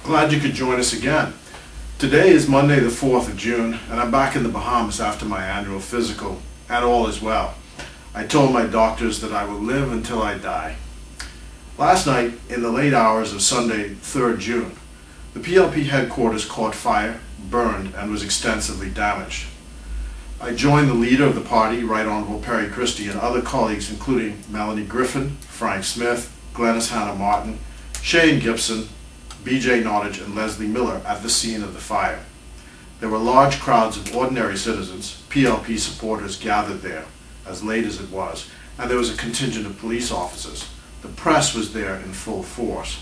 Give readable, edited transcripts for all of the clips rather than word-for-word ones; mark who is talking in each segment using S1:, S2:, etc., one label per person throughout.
S1: Glad you could join us again. Today is Monday the 4th of June, and I'm back in the Bahamas after my annual physical, and all is well. I told my doctors that I will live until I die. Last night, in the late hours of Sunday, 3rd June, the PLP headquarters caught fire, burned, and was extensively damaged. I joined the leader of the party, Right Honorable Perry Christie, and other colleagues including Melanie Griffin, Frank Smith, Glennis Hannah Martin, Shane Gibson, B.J. Nottage, and Leslie Miller at the scene of the fire. There were large crowds of ordinary citizens, PLP supporters gathered there, as late as it was, and there was a contingent of police officers. The press was there in full force.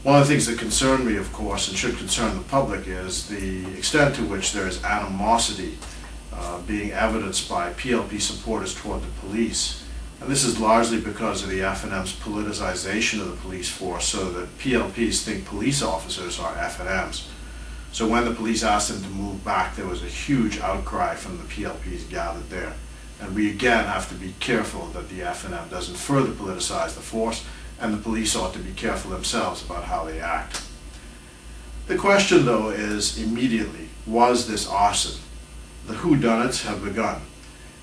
S1: One of the things that concerned me, of course, and should concern the public, is the extent to which there is animosity being evidenced by PLP supporters toward the police. And this is largely because of the FNM's politicization of the police force, so that PLPs think police officers are FNMs. So when the police asked them to move back, there was a huge outcry from the PLPs gathered there. And we again have to be careful that the FNM doesn't further politicize the force, and the police ought to be careful themselves about how they act. The question, though, is immediately, was this arson? The whodunits have begun.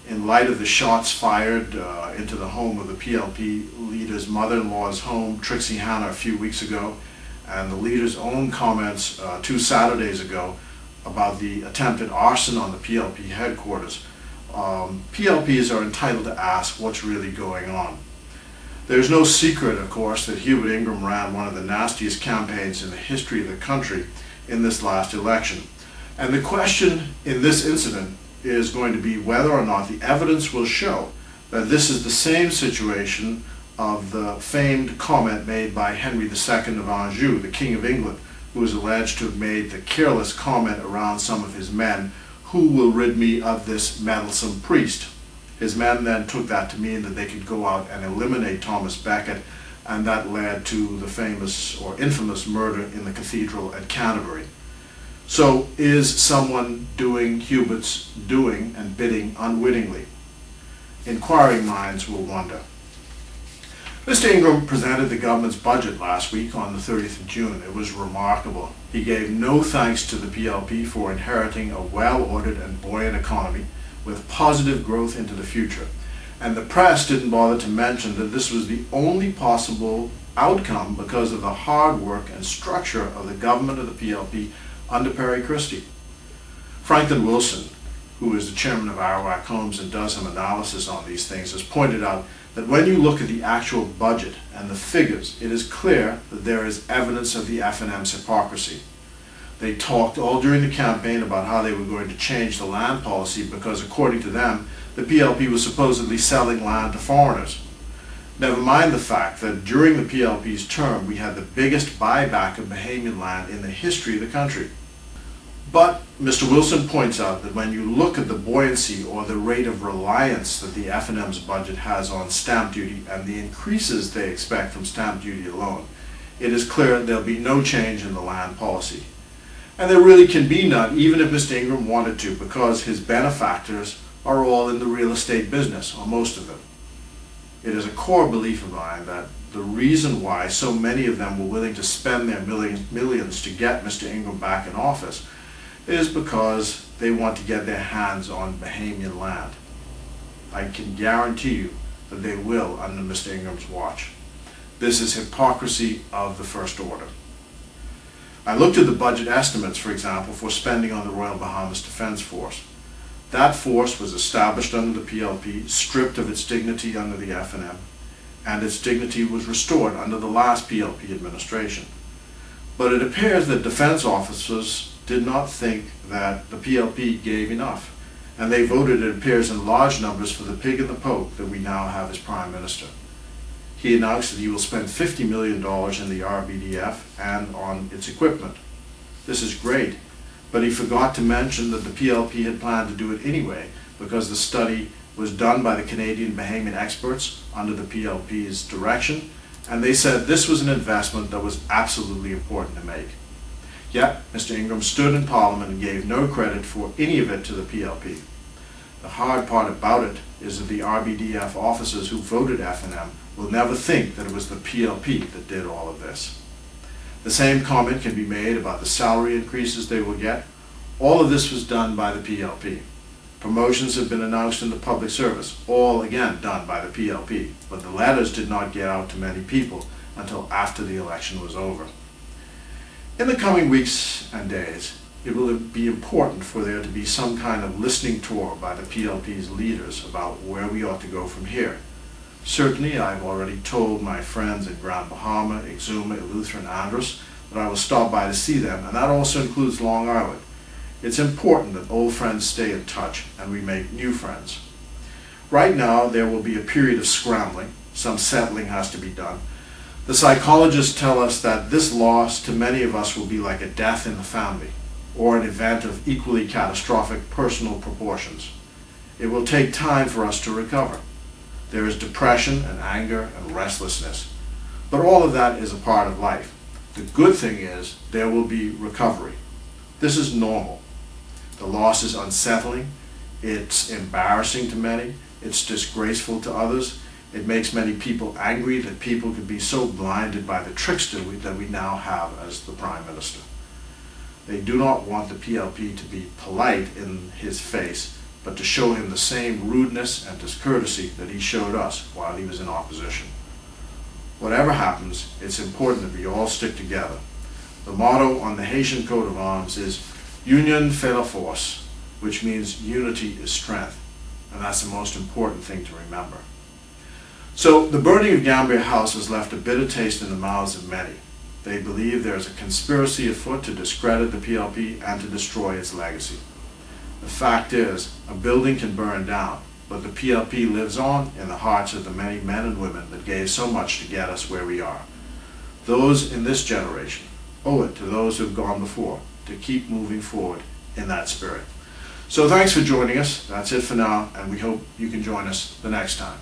S1: In light of the shots fired into the home of the PLP leader's mother-in-law's home, Trixie Hanna, a few weeks ago, and the leader's own comments 2 Saturdays ago about the attempted arson on the PLP headquarters, PLPs are entitled to ask what's really going on. There's no secret, of course, that Hubert Ingraham ran one of the nastiest campaigns in the history of the country in this last election. And the question in this incident is going to be whether or not the evidence will show that this is the same situation of the famed comment made by Henry II of Anjou, the King of England, who is alleged to have made the careless comment around some of his men, "Who will rid me of this meddlesome priest?" His men then took that to mean that they could go out and eliminate Thomas Becket, and that led to the famous or infamous murder in the cathedral at Canterbury. So is someone doing Hubert's doing and bidding unwittingly? Inquiring minds will wonder. Mr. Ingraham presented the government's budget last week on the 30th of June. It was remarkable. He gave no thanks to the PLP for inheriting a well-ordered and buoyant economy with positive growth into the future. And the press didn't bother to mention that this was the only possible outcome because of the hard work and structure of the government of the PLP under Perry Christie. Franklin Wilson, who is the chairman of Arawak Homes and does some analysis on these things, has pointed out that when you look at the actual budget and the figures, it is clear that there is evidence of the FNM's hypocrisy. They talked all during the campaign about how they were going to change the land policy because, according to them, the PLP was supposedly selling land to foreigners. Never mind the fact that during the PLP's term, we had the biggest buyback of Bahamian land in the history of the country. But Mr. Wilson points out that when you look at the buoyancy or the rate of reliance that the FNM's budget has on stamp duty and the increases they expect from stamp duty alone, it is clear there'll be no change in the land policy. And there really can be none, even if Mr. Ingraham wanted to, because his benefactors are all in the real estate business, or most of them. It is a core belief of mine that the reason why so many of them were willing to spend their millions to get Mr. Ingraham back in office is because they want to get their hands on Bahamian land. I can guarantee you that they will under Mr. Ingraham's watch. This is hypocrisy of the first order. I looked at the budget estimates, for example, for spending on the Royal Bahamas Defense Force. That force was established under the PLP, stripped of its dignity under the FNM, and its dignity was restored under the last PLP administration. But it appears that defense officers did not think that the PLP gave enough, and they voted, it appears, in large numbers for the pig in the poke that we now have as Prime Minister. He announced that he will spend $50 million in the RBDF and on its equipment. This is great. But he forgot to mention that the PLP had planned to do it anyway because the study was done by the Canadian Bahamian experts under the PLP's direction, and they said this was an investment that was absolutely important to make. Yet, Mr. Ingraham stood in Parliament and gave no credit for any of it to the PLP. The hard part about it is that the RBDF officers who voted FNM will never think that it was the PLP that did all of this. The same comment can be made about the salary increases they will get. All of this was done by the PLP. Promotions have been announced in the public service, all again done by the PLP, but the letters did not get out to many people until after the election was over. In the coming weeks and days, it will be important for there to be some kind of listening tour by the PLP's leaders about where we ought to go from here. Certainly, I've already told my friends in Grand Bahama, Exuma, Eleuthera, and Andros that I will stop by to see them, and that also includes Long Island. It's important that old friends stay in touch and we make new friends. Right now, there will be a period of scrambling. Some settling has to be done. The psychologists tell us that this loss to many of us will be like a death in the family, or an event of equally catastrophic personal proportions. It will take time for us to recover. There is depression and anger and restlessness, but all of that is a part of life. The good thing is there will be recovery. This is normal. The loss is unsettling, it's embarrassing to many, it's disgraceful to others. It makes many people angry that people could be so blinded by the trickster that we now have as the Prime Minister. They do not want the PLP to be polite in his face, but to show him the same rudeness and discourtesy that he showed us while he was in opposition. Whatever happens, it's important that we all stick together. The motto on the Haitian coat of arms is Union fait la force, which means unity is strength, and that's the most important thing to remember. So the burning of Gambier House has left a bitter taste in the mouths of many. They believe there is a conspiracy afoot to discredit the PLP and to destroy its legacy. The fact is, a building can burn down, but the PLP lives on in the hearts of the many men and women that gave so much to get us where we are. Those in this generation owe it to those who have gone before to keep moving forward in that spirit. So thanks for joining us. That's it for now, and we hope you can join us the next time.